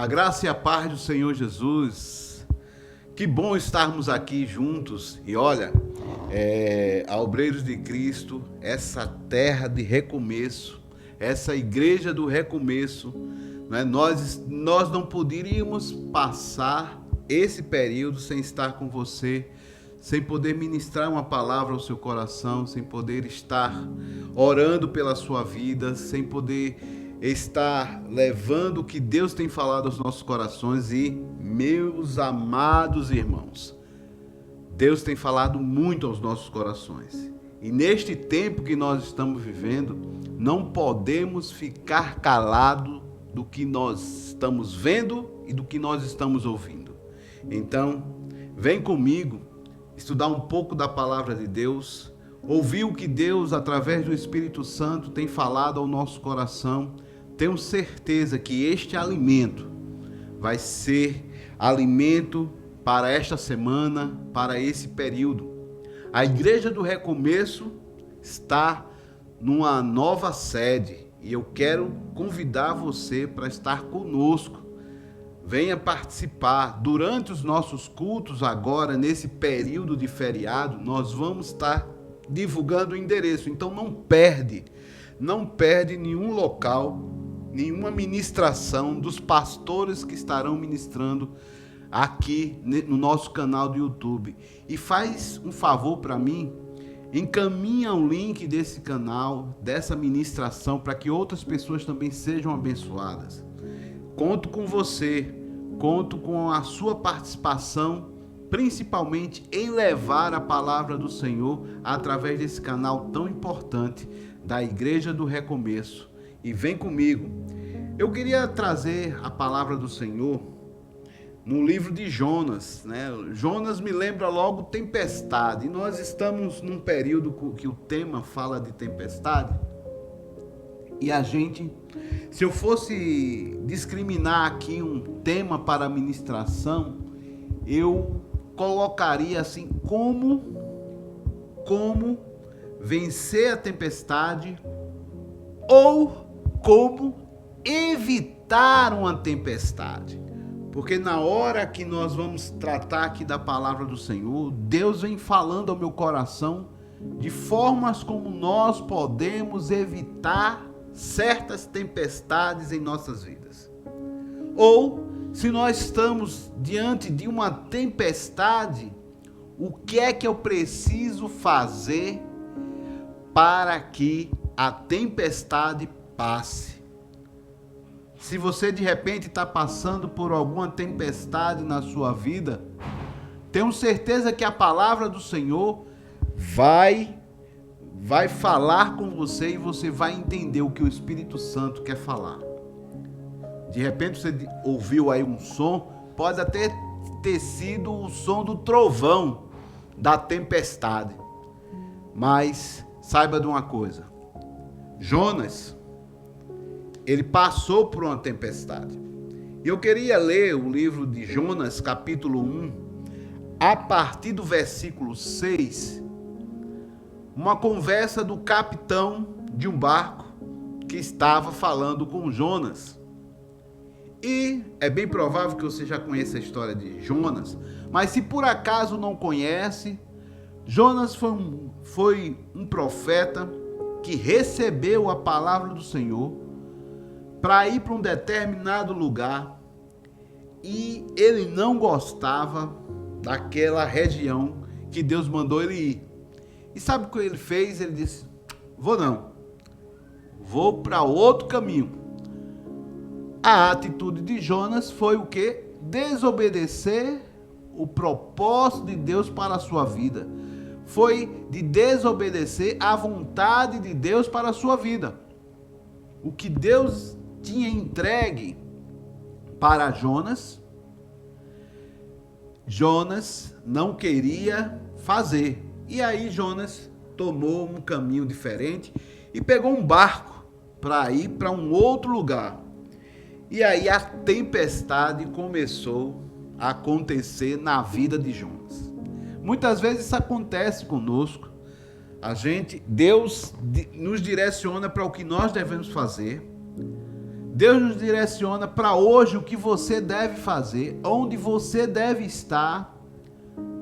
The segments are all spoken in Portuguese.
A graça e a paz do Senhor Jesus. Que bom estarmos aqui juntos. E olha, a Obreiros de Cristo, essa terra de recomeço, essa igreja do recomeço, né? Nós não poderíamos passar esse período sem estar com você, sem poder ministrar uma palavra ao seu coração, sem poder estar orando pela sua vida, sem poder estar levando o que Deus tem falado aos nossos corações. E, meus amados irmãos, Deus tem falado muito aos nossos corações. E neste tempo que nós estamos vivendo, não podemos ficar calados do que nós estamos vendo e do que nós estamos ouvindo. Então, vem comigo estudar um pouco da palavra de Deus, ouvir o que Deus, através do Espírito Santo, tem falado ao nosso coração. Tenho certeza que este alimento vai ser alimento para esta semana, para esse período. A Igreja do Recomeço está numa nova sede e eu quero convidar você para estar conosco. Venha participar. Durante os nossos cultos agora, nesse período de feriado, nós vamos estar divulgando o endereço. Então não perde nenhum local, nenhuma ministração dos pastores que estarão ministrando aqui no nosso canal do YouTube. E faz um favor para mim, encaminha o link desse canal, dessa ministração, para que outras pessoas também sejam abençoadas. Conto com você, conto com a sua participação, principalmente em levar a palavra do Senhor através desse canal tão importante da Igreja do Recomeço. E vem comigo. Eu queria trazer a palavra do Senhor no livro de Jonas, né? Jonas me lembra logo tempestade. E nós estamos num período que o tema fala de tempestade. E se eu fosse discriminar aqui um tema para a ministração, eu colocaria assim: como vencer a tempestade, ou como evitar uma tempestade. Porque na hora que nós vamos tratar aqui da palavra do Senhor, Deus vem falando ao meu coração de formas como nós podemos evitar certas tempestades em nossas vidas. Ou, se nós estamos diante de uma tempestade, o que é que eu preciso fazer para que a tempestade passe? Se você de repente está passando por alguma tempestade na sua vida, tenho certeza que a palavra do Senhor vai falar com você e você vai entender o que o Espírito Santo quer falar. De repente você ouviu aí um som, pode até ter sido o som do trovão da tempestade. Mas saiba de uma coisa: Jonas, ele passou por uma tempestade. E eu queria ler o livro de Jonas, capítulo 1, a partir do versículo 6, uma conversa do capitão de um barco que estava falando com Jonas. E é bem provável que você já conheça a história de Jonas, mas se por acaso não conhece, Jonas foi um profeta que recebeu a palavra do Senhor para ir para um determinado lugar, e ele não gostava daquela região que Deus mandou ele ir. E sabe o que ele fez? Ele disse: vou para outro caminho. A atitude de Jonas foi o quê? Desobedecer o propósito de Deus para a sua vida. Foi de desobedecer a vontade de Deus para a sua vida. O que Deus tinha entregue para Jonas não queria fazer. E aí Jonas tomou um caminho diferente e pegou um barco para ir para um outro lugar. E aí a tempestade começou a acontecer na vida de Jonas. Muitas vezes isso acontece conosco. Deus nos direciona para o que nós devemos fazer, Deus nos direciona para hoje o que você deve fazer, onde você deve estar,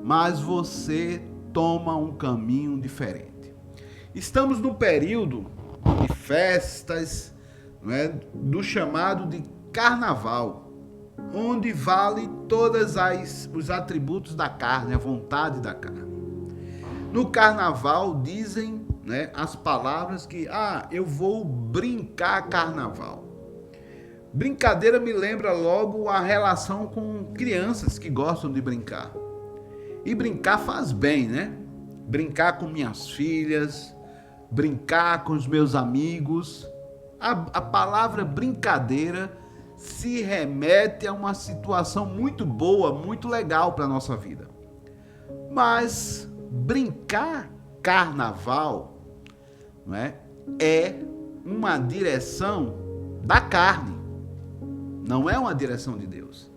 mas você toma um caminho diferente. Estamos no período de festas, não é, do chamado de carnaval, onde vale todos os atributos da carne, a vontade da carne. No carnaval dizem, né, as palavras que, eu vou brincar carnaval. Brincadeira me lembra logo a relação com crianças que gostam de brincar. E brincar faz bem, né? Brincar com minhas filhas, brincar com os meus amigos. A palavra brincadeira se remete a uma situação muito boa, muito legal para a nossa vida. Mas brincar carnaval, não é uma direção da carne, não é uma direção de Deus.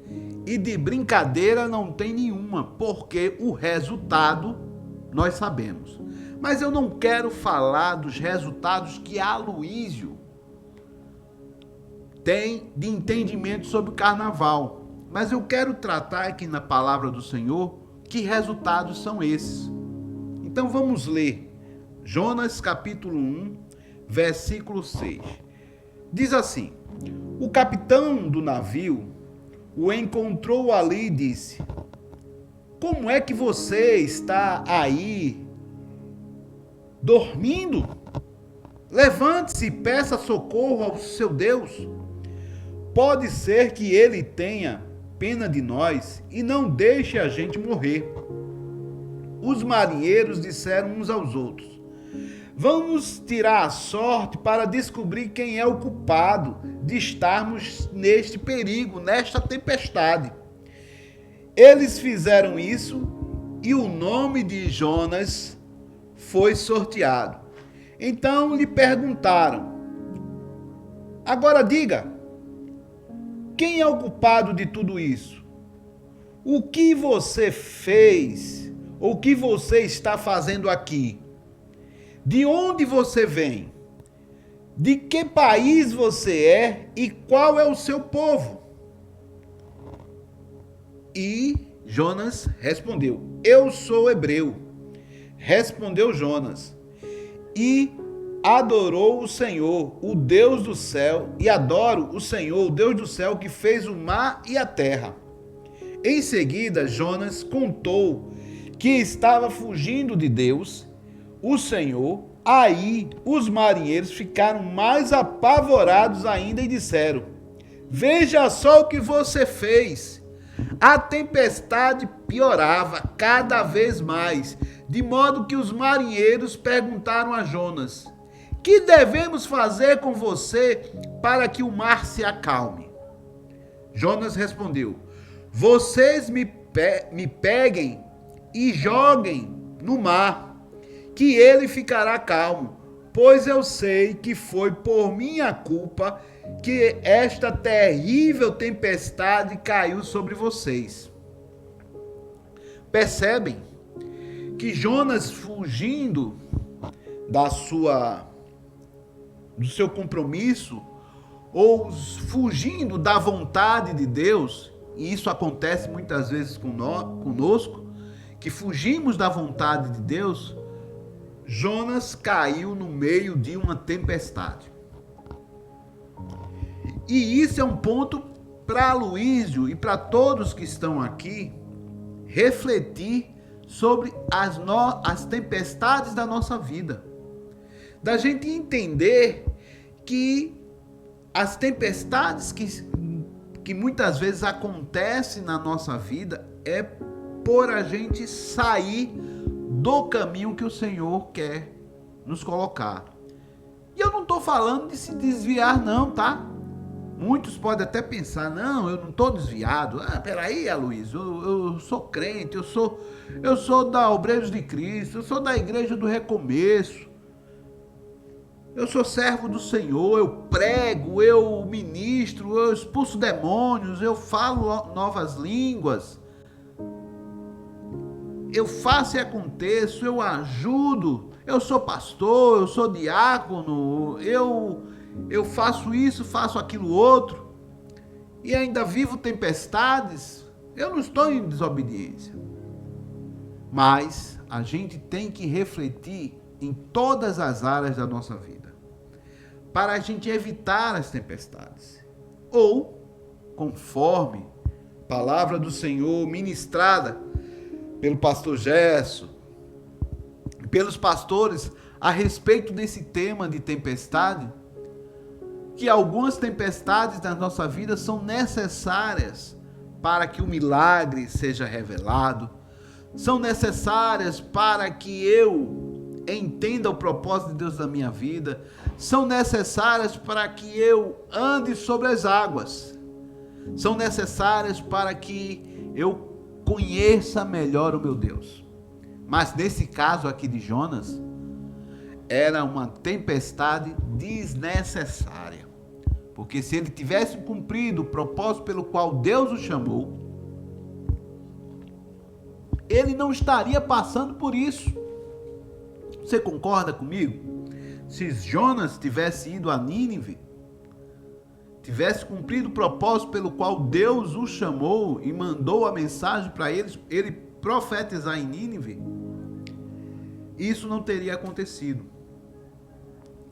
E de brincadeira não tem nenhuma, porque o resultado nós sabemos. Mas eu não quero falar dos resultados que Aloísio tem de entendimento sobre o carnaval. Mas eu quero tratar aqui na palavra do Senhor que resultados são esses. Então vamos ler Jonas capítulo 1, versículo 6. Diz assim: o capitão do navio o encontrou ali e disse: como é que você está aí dormindo? Levante-se e peça socorro ao seu Deus. Pode ser que ele tenha pena de nós e não deixe a gente morrer. Os marinheiros disseram uns aos outros: vamos tirar a sorte para descobrir quem é o culpado de estarmos neste perigo, nesta tempestade. Eles fizeram isso e o nome de Jonas foi sorteado. Então lhe perguntaram: agora diga, quem é o culpado de tudo isso? O que você fez? O que você está fazendo aqui? De onde você vem? De que país você é e qual é o seu povo? E Jonas respondeu: eu sou hebreu. Respondeu Jonas e adorou o Senhor, o Deus do céu, e adoro o Senhor, o Deus do céu, que fez o mar e a terra. Em seguida, Jonas contou que estava fugindo de Deus, o Senhor. Aí os marinheiros ficaram mais apavorados ainda e disseram: veja só o que você fez. A tempestade piorava cada vez mais, de modo que os marinheiros perguntaram a Jonas: que devemos fazer com você para que o mar se acalme? Jonas respondeu: vocês me peguem e joguem no mar, que ele ficará calmo, pois eu sei que foi por minha culpa que esta terrível tempestade caiu sobre vocês. Percebem que Jonas, fugindo do seu compromisso, ou fugindo da vontade de Deus, e isso acontece muitas vezes conosco, que fugimos da vontade de Deus, Jonas caiu no meio de uma tempestade. E isso é um ponto para Aloísio e para todos que estão aqui refletir sobre as tempestades da nossa vida. Da gente entender que as tempestades que muitas vezes acontecem na nossa vida é por a gente sair do caminho que o Senhor quer nos colocar. E eu não estou falando de se desviar não, tá? Muitos podem até pensar: não, eu não estou desviado. Peraí, Aloísio, eu sou crente, eu sou da Obreiros de Cristo, eu sou da Igreja do Recomeço, eu sou servo do Senhor, eu prego, eu ministro, eu expulso demônios, eu falo novas línguas, eu faço e aconteço, eu ajudo, eu sou pastor, eu sou diácono, eu faço isso, faço aquilo outro, e ainda vivo tempestades, eu não estou em desobediência. Mas a gente tem que refletir em todas as áreas da nossa vida, para a gente evitar as tempestades. Ou, conforme a palavra do Senhor ministrada pelo pastor Gerson, pelos pastores, a respeito desse tema de tempestade, que algumas tempestades na nossa vida são necessárias para que o milagre seja revelado, são necessárias para que eu entenda o propósito de Deus na minha vida, são necessárias para que eu ande sobre as águas, são necessárias para que eu conheça melhor o meu Deus. Mas nesse caso aqui de Jonas, era uma tempestade desnecessária. Porque se ele tivesse cumprido o propósito pelo qual Deus o chamou, ele não estaria passando por isso. Você concorda comigo? Se Jonas tivesse ido a Nínive, tivesse cumprido o propósito pelo qual Deus o chamou e mandou a mensagem para ele profetizar em Nínive, isso não teria acontecido.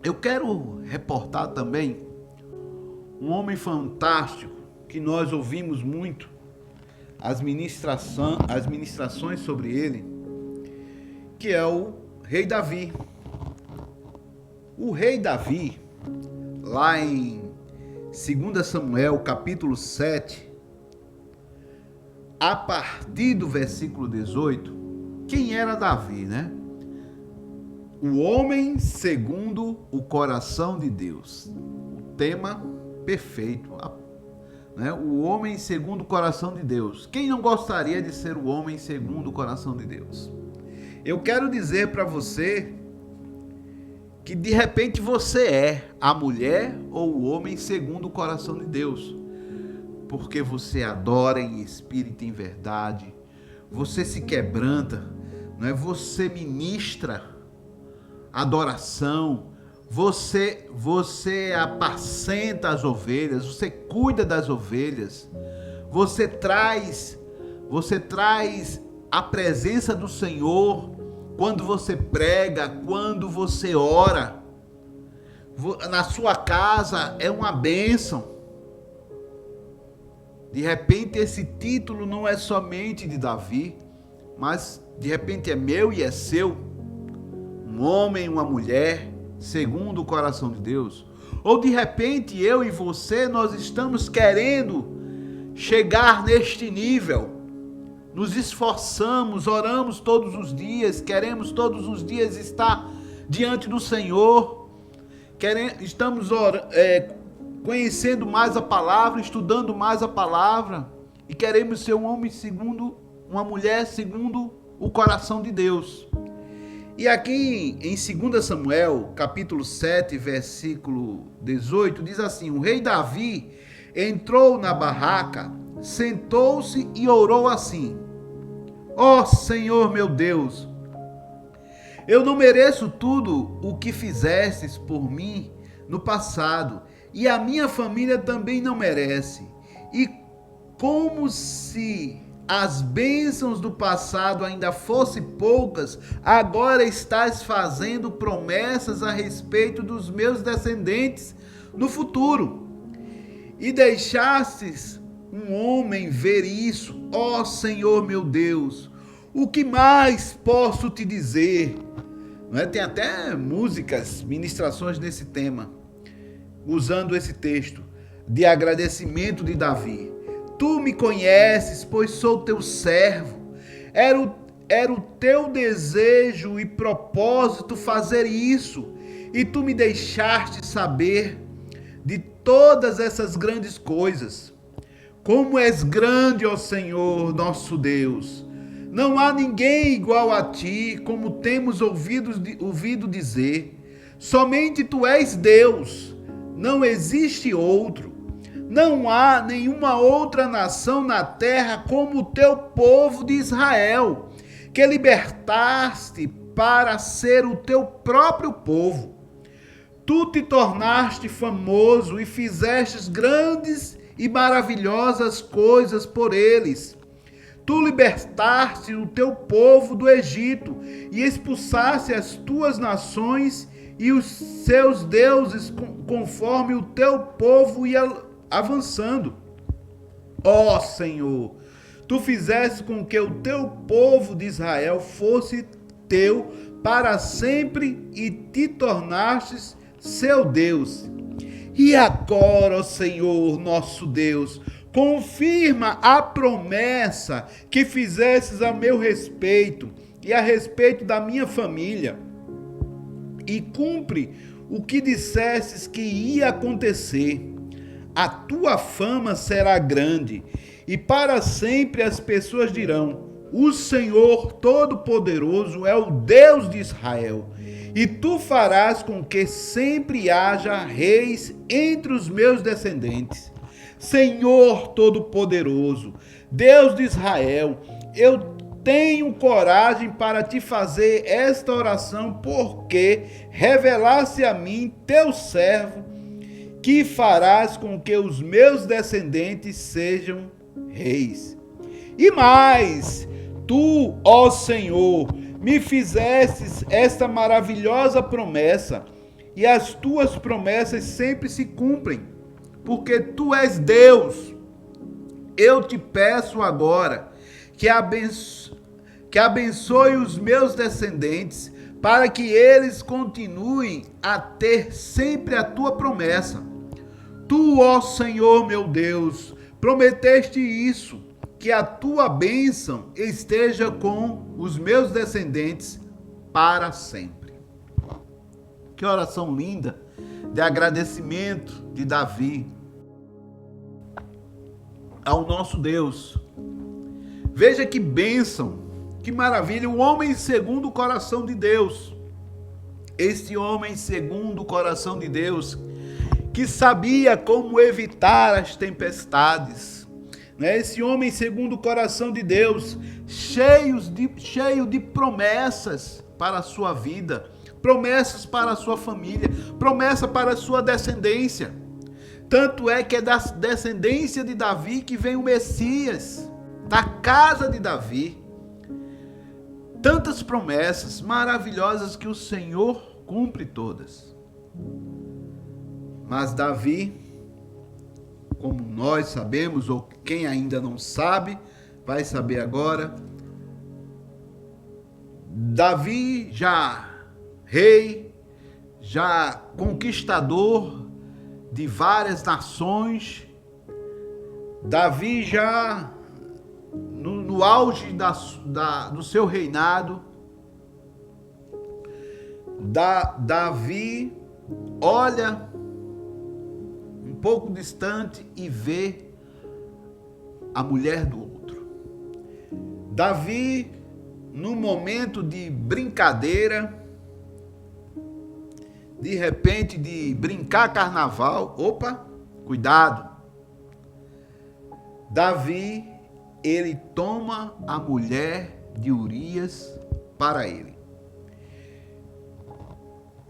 Eu quero reportar também um homem fantástico que nós ouvimos muito as ministrações sobre ele, que é o rei Davi. O rei Davi, lá em 2 Samuel, capítulo 7, a partir do versículo 18, quem era Davi, né? O homem segundo o coração de Deus. O tema perfeito, né? O homem segundo o coração de Deus. Quem não gostaria de ser o homem segundo o coração de Deus? Eu quero dizer para você que de repente você é a mulher ou o homem segundo o coração de Deus. Porque você adora em espírito e em verdade. Você se quebranta, não é? Você ministra adoração, você apacenta as ovelhas, você cuida das ovelhas, você traz a presença do Senhor quando você prega, quando você ora. Na sua casa é uma bênção. De repente esse título não é somente de Davi, mas de repente é meu e é seu. Um homem, uma mulher, segundo o coração de Deus. Ou de repente eu e você, nós estamos querendo chegar neste nível. Nos esforçamos, oramos todos os dias, queremos todos os dias estar diante do Senhor. Estamos conhecendo mais a palavra, estudando mais a palavra. E queremos ser um homem segundo, uma mulher segundo o coração de Deus. E aqui em 2 Samuel, capítulo 7, versículo 18, diz assim: o rei Davi entrou na barraca, sentou-se e orou assim: ó Senhor meu Deus, eu não mereço tudo o que fizestes por mim no passado, e a minha família também não merece. E como se as bênçãos do passado ainda fossem poucas, agora estás fazendo promessas a respeito dos meus descendentes no futuro. E deixastes um homem ver isso, ó Senhor meu Deus, o que mais posso te dizer? Não é? Tem até músicas, ministrações nesse tema, usando esse texto de agradecimento de Davi. Tu me conheces, pois sou teu servo. Era o teu desejo e propósito fazer isso, e tu me deixaste saber de todas essas grandes coisas. Como és grande, ó Senhor, nosso Deus! Não há ninguém igual a ti, como temos ouvido dizer. Somente tu és Deus, não existe outro. Não há nenhuma outra nação na terra como o teu povo de Israel, que libertaste para ser o teu próprio povo. Tu te tornaste famoso e fizestes grandes e maravilhosas coisas por eles. Tu libertaste o teu povo do Egito e expulsaste as tuas nações e os seus deuses conforme o teu povo ia avançando. Ó Senhor, tu fizeste com que o teu povo de Israel fosse teu para sempre e te tornastes seu Deus. E agora, ó Senhor, nosso Deus, confirma a promessa que fizestes a meu respeito e a respeito da minha família, e cumpre o que dissestes que ia acontecer. A tua fama será grande, e para sempre as pessoas dirão: o Senhor Todo-Poderoso é o Deus de Israel. E tu farás com que sempre haja reis entre os meus descendentes. Senhor Todo-Poderoso, Deus de Israel, eu tenho coragem para te fazer esta oração, porque revelaste a mim, teu servo, que farás com que os meus descendentes sejam reis. E mais, tu, ó Senhor, me fizestes esta maravilhosa promessa, e as tuas promessas sempre se cumprem, porque tu és Deus. Eu te peço agora que abençoe os meus descendentes, para que eles continuem a ter sempre a tua promessa. Tu, ó Senhor meu Deus, prometeste isso, que a tua bênção esteja com os meus descendentes para sempre. Que oração linda de agradecimento de Davi ao nosso Deus. Veja que bênção, que maravilha, o homem segundo o coração de Deus. Este homem segundo o coração de Deus, que sabia como evitar as tempestades. Esse homem segundo o coração de Deus, cheio de promessas para a sua vida, promessas para a sua família, promessa para a sua descendência. Tanto é que é da descendência de Davi que vem o Messias, da casa de Davi. Tantas promessas maravilhosas que o Senhor cumpre todas. Mas Davi, como nós sabemos, ou quem ainda não sabe, vai saber agora. Davi, já rei, já conquistador de várias nações, Davi já no auge do seu reinado, Davi olha um pouco distante e vê a mulher do outro. Davi, num momento de brincadeira, de repente de brincar carnaval, opa, cuidado. Davi, ele toma a mulher de Urias para ele.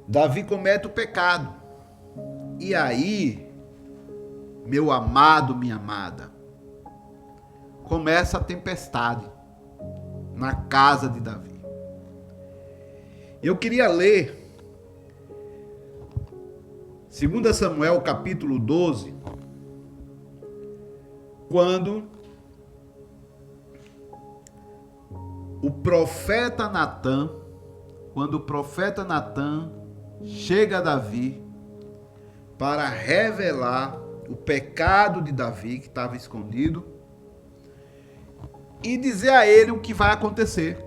Davi comete o pecado. E aí, meu amado, minha amada, começa a tempestade na casa de Davi. Eu queria ler 2 Samuel capítulo 12, quando o profeta Natã chega a Davi para revelar o pecado de Davi que estava escondido e dizer a ele o que vai acontecer.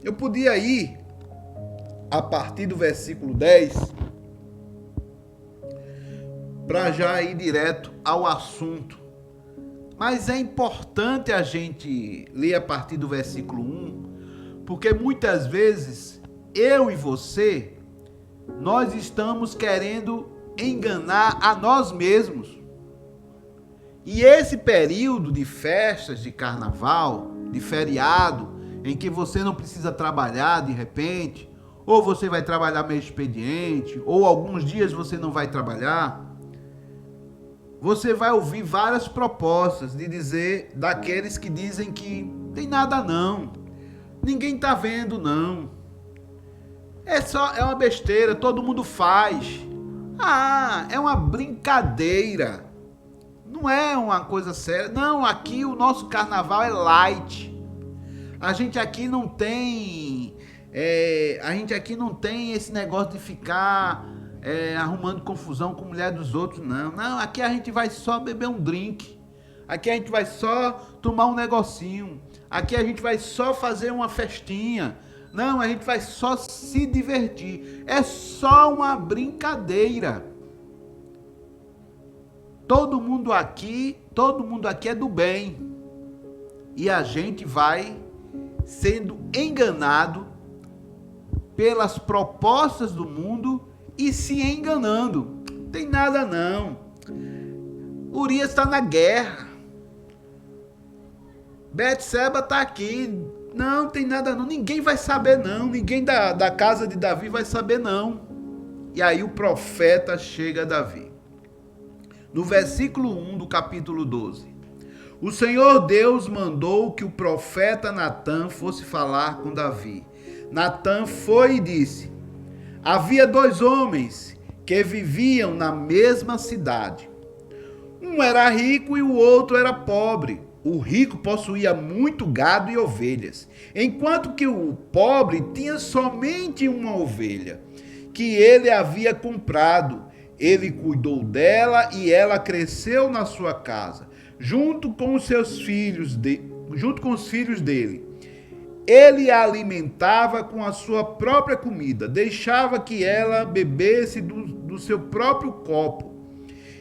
Eu podia ir a partir do versículo 10 para já ir direto ao assunto. Mas é importante a gente ler a partir do versículo 1, porque muitas vezes eu e você, nós estamos querendo enganar a nós mesmos. E esse período de festas, de carnaval, de feriado, em que você não precisa trabalhar de repente, ou você vai trabalhar meio expediente, ou alguns dias você não vai trabalhar, você vai ouvir várias propostas de dizer, daqueles que dizem que tem nada não, ninguém tá vendo não, é uma besteira, todo mundo faz. É uma brincadeira, não é uma coisa séria. Não, aqui o nosso carnaval é light. A gente aqui não tem esse negócio de ficar arrumando confusão com a mulher dos outros, não. Não, aqui a gente vai só beber um drink. Aqui a gente vai só tomar um negocinho. Aqui a gente vai só fazer uma festinha. Não, a gente vai só se divertir. É só uma brincadeira. Todo mundo aqui é do bem. E a gente vai sendo enganado pelas propostas do mundo e se enganando. Não tem nada não. Urias está na guerra. Betseba está aqui. Não tem nada não. Ninguém vai saber não. Ninguém da casa de Davi vai saber não. E aí o profeta chega a Davi. No versículo 1 do capítulo 12. O Senhor Deus mandou que o profeta Natã fosse falar com Davi. Natã foi e disse: havia 2 homens que viviam na mesma cidade. Um era rico e o outro era pobre. O rico possuía muito gado e ovelhas, enquanto que o pobre tinha somente uma ovelha, que ele havia comprado. Ele cuidou dela e ela cresceu na sua casa, junto com os filhos dele. Ele a alimentava com a sua própria comida, deixava que ela bebesse do seu próprio copo,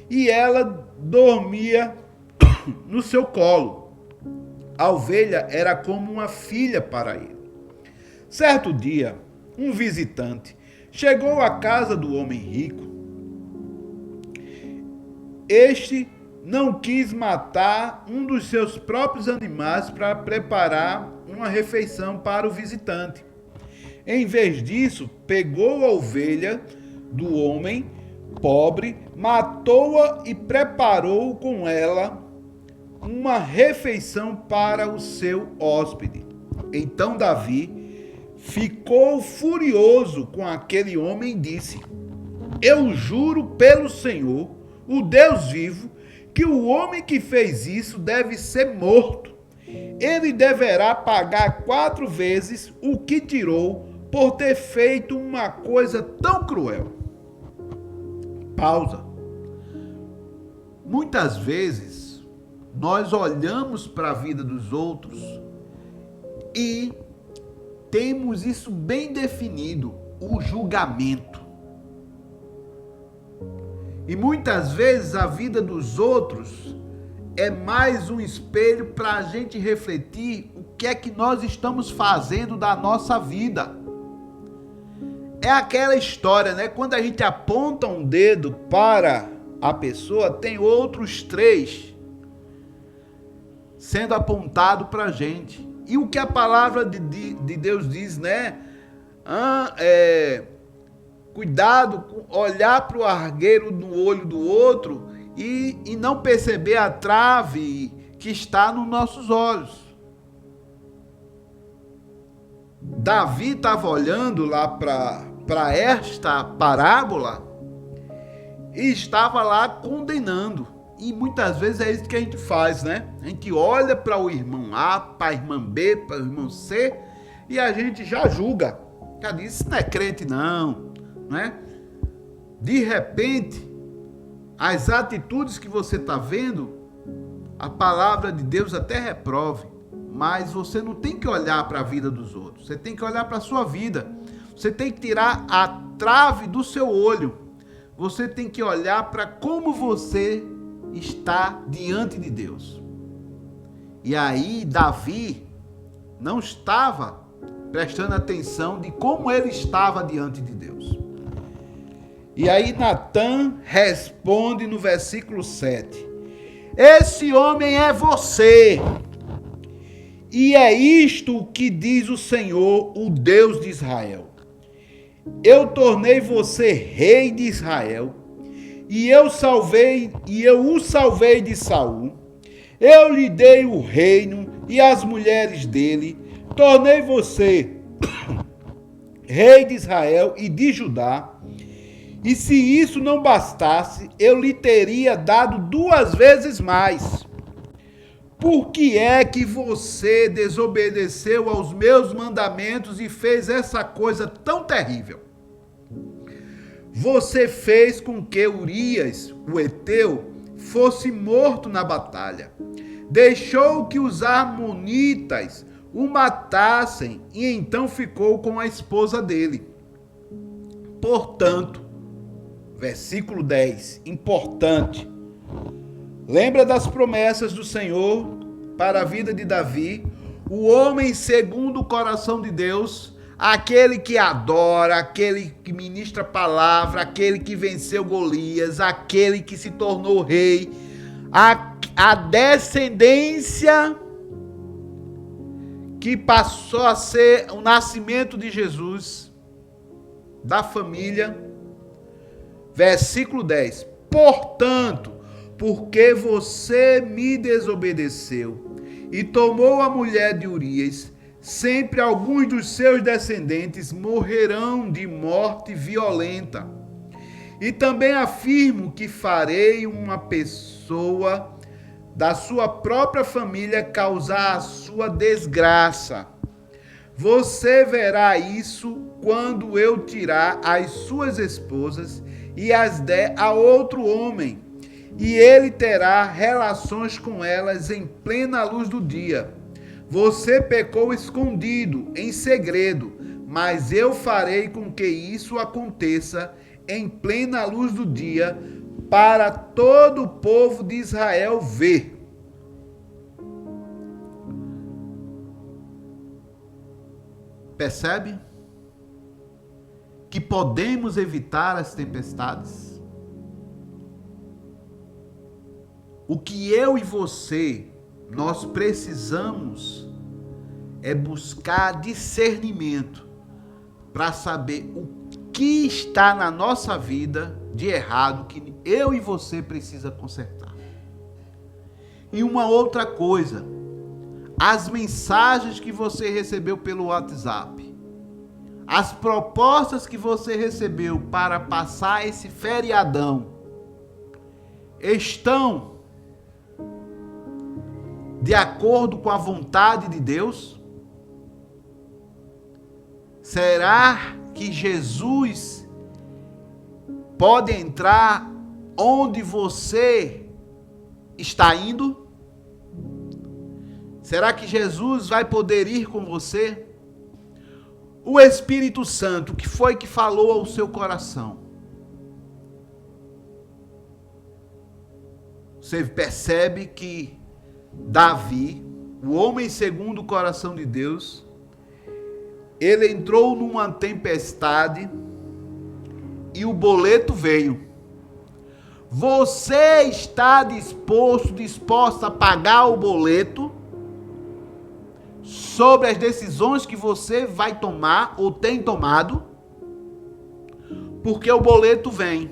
e ela dormia no seu colo. A ovelha era como uma filha para ele. Certo dia, um visitante chegou à casa do homem rico. Este não quis matar um dos seus próprios animais para preparar uma refeição para o visitante. Em vez disso, pegou a ovelha do homem pobre, matou-a e preparou com ela uma refeição para o seu hóspede. Então Davi ficou furioso com aquele homem e disse: eu juro pelo Senhor, o Deus vivo, que o homem que fez isso deve ser morto. Ele deverá pagar 4 vezes o que tirou por ter feito uma coisa tão cruel. Pausa. Muitas vezes nós olhamos para a vida dos outros e temos isso bem definido, o julgamento. E muitas vezes a vida dos outros é mais um espelho para a gente refletir o que é que nós estamos fazendo da nossa vida. É aquela história, né? Quando a gente aponta um dedo para a pessoa, tem outros 3 sendo apontado para a gente. E o que a palavra de Deus diz, né? Cuidado com olhar para o argueiro no olho do outro e não perceber a trave que está nos nossos olhos. Davi estava olhando lá para esta parábola e estava lá condenando. E muitas vezes é isso que a gente faz, né? A gente olha para o irmão A, para a irmã B, para o irmão C e a gente já julga. Já diz, isso não é crente não, né? De repente, as atitudes que você está vendo, a palavra de Deus até reprove, mas você não tem que olhar para a vida dos outros, você tem que olhar para a sua vida, você tem que tirar a trave do seu olho, você tem que olhar para como você está diante de Deus. E aí Davi não estava prestando atenção de como ele estava diante de Deus. E aí Natã responde no versículo 7. Esse homem é você. E é isto que diz o Senhor, o Deus de Israel. eu tornei você rei de Israel, e eu o salvei de Saul. Eu lhe dei o reino e as mulheres dele, tornei você rei de Israel e de Judá. E se isso não bastasse, eu lhe teria dado 2 vezes mais. Por que é que você desobedeceu aos meus mandamentos e fez essa coisa tão terrível? Você fez com que Urias, o heteu, fosse morto na batalha. Deixou que os amonitas o matassem e então ficou com a esposa dele. Portanto, versículo 10, importante. Lembra das promessas do Senhor para a vida de Davi, o homem segundo o coração de Deus, aquele que adora, aquele que ministra a palavra, aquele que venceu Golias, aquele que se tornou rei, a descendência que passou a ser o nascimento de Jesus, da família. Versículo 10. Portanto, porque você me desobedeceu e tomou a mulher de Urias, sempre alguns dos seus descendentes morrerão de morte violenta. E também afirmo que farei uma pessoa da sua própria família causar a sua desgraça. Você verá isso quando eu tirar as suas esposas e as der a outro homem, e ele terá relações com elas em plena luz do dia. Você pecou escondido, em segredo, mas eu farei com que isso aconteça em plena luz do dia, para todo o povo de Israel ver. Percebe? Que podemos evitar as tempestades. O que eu e você, nós precisamos é buscar discernimento para saber o que está na nossa vida de errado que eu e você precisa consertar. E uma outra coisa, as mensagens que você recebeu pelo WhatsApp, as propostas que você recebeu para passar esse feriadão, estão de acordo com a vontade de Deus? Será que Jesus pode entrar onde você está indo? Será que Jesus vai poder ir com você? O Espírito Santo, o que foi que falou ao seu coração? Você percebe que Davi, o homem segundo o coração de Deus, ele entrou numa tempestade e o boleto veio. Você está disposta a pagar o boleto sobre as decisões que você vai tomar ou tem tomado? Porque o boleto vem.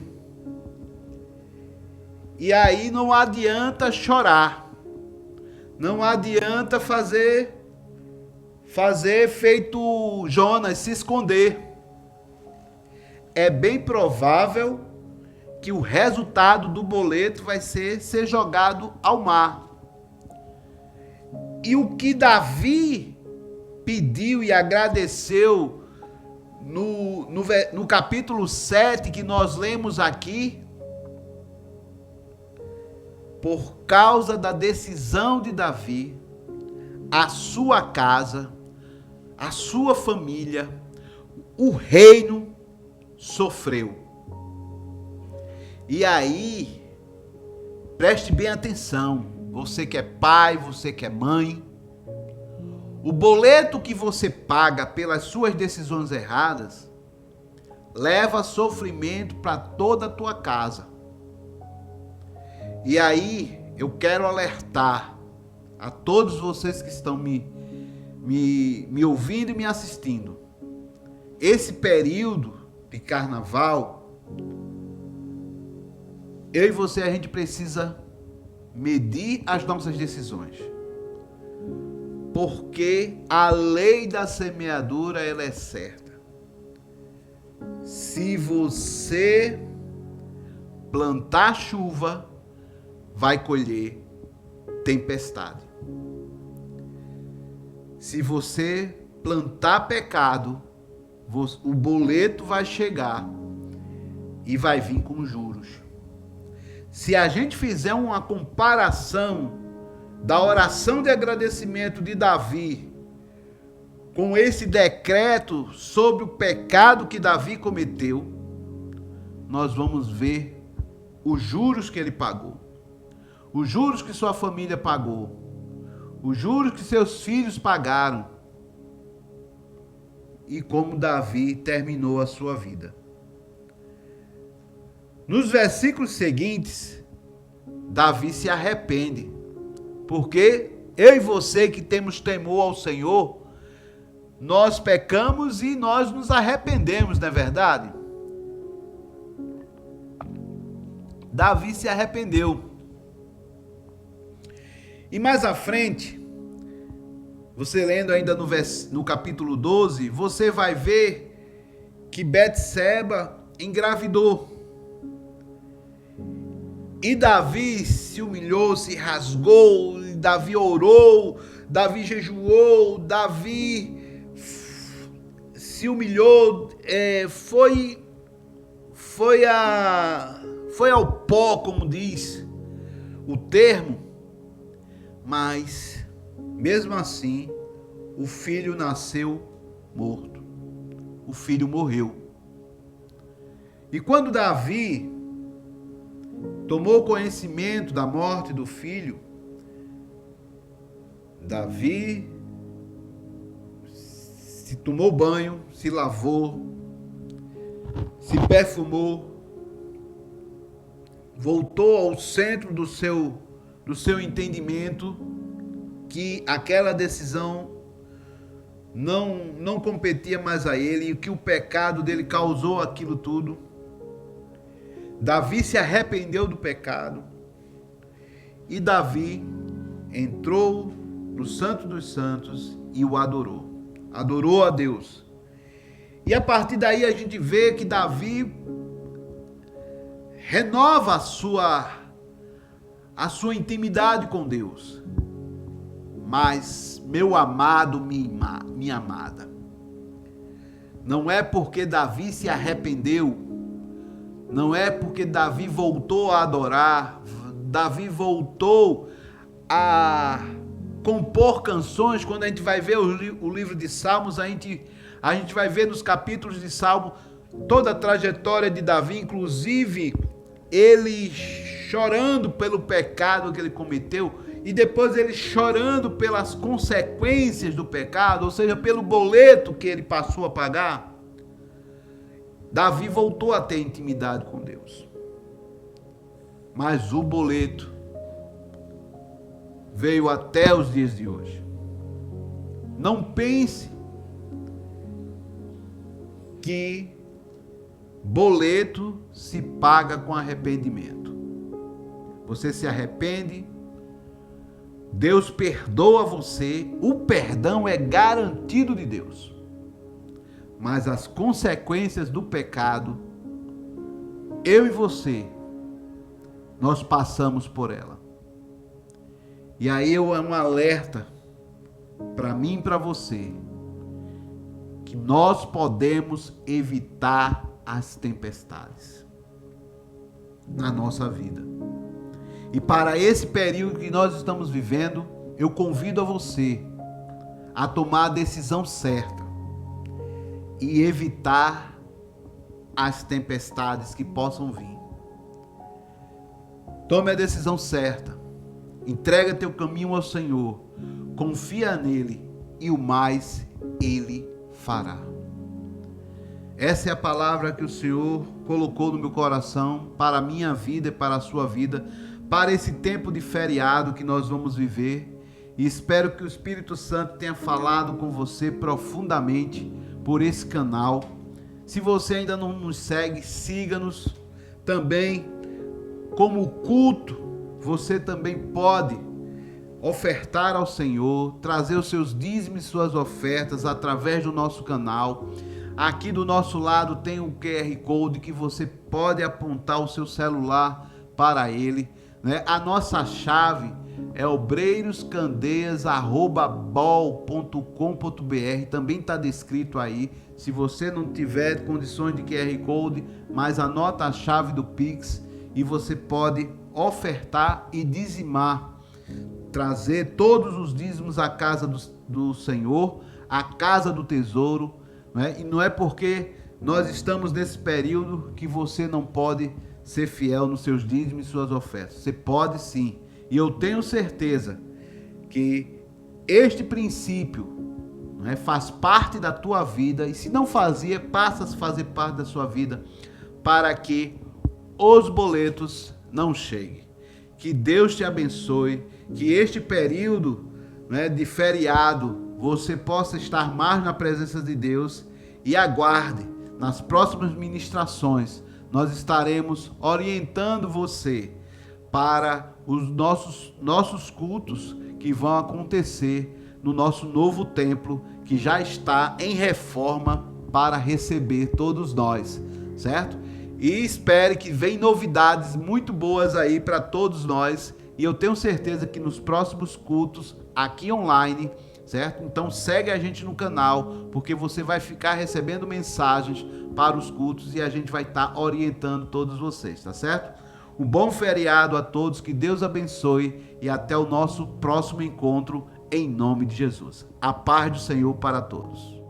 E aí não adianta chorar. Não adianta fazer feito Jonas, se esconder. É bem provável que o resultado do boleto vai ser jogado ao mar. E o que Davi pediu e agradeceu no capítulo 7 que nós lemos aqui, por causa da decisão de Davi, a sua casa, a sua família, o reino sofreu. E aí, preste bem atenção, você que é pai, você que é mãe, o boleto que você paga pelas suas decisões erradas leva sofrimento para toda a tua casa. E aí, eu quero alertar a todos vocês que estão me ouvindo e me assistindo. Esse período de carnaval, eu e você, a gente precisa medir as nossas decisões. Porque a lei da semeadura, ela é certa. Se você plantar chuva, vai colher tempestade. Se você plantar pecado, o boleto vai chegar e vai vir com juros. Se a gente fizer uma comparação da oração de agradecimento de Davi com esse decreto sobre o pecado que Davi cometeu, nós vamos ver os juros que ele pagou, os juros que sua família pagou, os juros que seus filhos pagaram e como Davi terminou a sua vida. Nos versículos seguintes, Davi se arrepende, porque eu e você que temos temor ao Senhor, nós pecamos e nós nos arrependemos, não é verdade? Davi se arrependeu. E mais à frente, você lendo ainda no capítulo 12, você vai ver que Betseba engravidou. E Davi se humilhou, se rasgou, Davi orou, Davi jejuou, Davi se humilhou, foi ao pó, como diz o termo, mas mesmo assim o filho nasceu morto, o filho morreu. E quando Davi tomou conhecimento da morte do filho, Davi se tomou banho, se lavou, se perfumou, voltou ao centro do seu entendimento que aquela decisão não competia mais a ele e que o pecado dele causou aquilo tudo. Davi se arrependeu do pecado e Davi entrou no Santo dos Santos e o adorou. Adorou a Deus. E a partir daí a gente vê que Davi renova a sua intimidade com Deus. Mas, meu amado, minha amada, não é porque Davi se arrependeu, não é porque Davi voltou a adorar, Davi voltou a compor canções. Quando a gente vai ver o livro de Salmos, a gente vai ver nos capítulos de Salmo toda a trajetória de Davi, inclusive ele chorando pelo pecado que ele cometeu e depois ele chorando pelas consequências do pecado, ou seja, pelo boleto que ele passou a pagar. Davi voltou a ter intimidade com Deus. Mas o boleto veio até os dias de hoje. Não pense que boleto se paga com arrependimento. Você se arrepende, Deus perdoa você, o perdão é garantido de Deus. Mas as consequências do pecado, eu e você, nós passamos por ela. E aí é um alerta para mim e para você, que nós podemos evitar as tempestades na nossa vida. E para esse período que nós estamos vivendo, eu convido a você a tomar a decisão certa e evitar as tempestades que possam vir. Tome a decisão certa. Entrega teu caminho ao Senhor. Confia nele e o mais ele fará. Essa é a palavra que o Senhor colocou no meu coração para a minha vida e para a sua vida, para esse tempo de feriado que nós vamos viver. E espero que o Espírito Santo tenha falado com você profundamente por esse canal. Se você ainda não nos segue, siga-nos. Também, como culto, você também pode ofertar ao Senhor, trazer os seus dízimos e suas ofertas através do nosso canal. Aqui do nosso lado tem um QR Code que você pode apontar o seu celular para ele, né? A nossa chave é obreiroscandeias@bol.com.br, também está descrito aí. Se você não tiver condições de QR Code, mas anota a chave do Pix e você pode ofertar e dizimar, trazer todos os dízimos à casa do Senhor, à casa do tesouro, né? E não é porque nós estamos nesse período que você não pode ser fiel nos seus dízimos e suas ofertas. Você pode sim. E eu tenho certeza que este princípio, né, faz parte da tua vida, e se não fazia, passa a fazer parte da sua vida, para que os boletos não cheguem. Que Deus te abençoe, que este período, né, de feriado você possa estar mais na presença de Deus, e aguarde, nas próximas ministrações nós estaremos orientando você para os nossos cultos que vão acontecer no nosso novo templo, que já está em reforma para receber todos nós, certo? E espere que vem novidades muito boas aí para todos nós, e eu tenho certeza que nos próximos cultos aqui online, certo? Então segue a gente no canal, porque você vai ficar recebendo mensagens para os cultos e a gente vai estar orientando todos vocês, tá certo? Um bom feriado a todos, que Deus abençoe e até o nosso próximo encontro em nome de Jesus. A paz do Senhor para todos.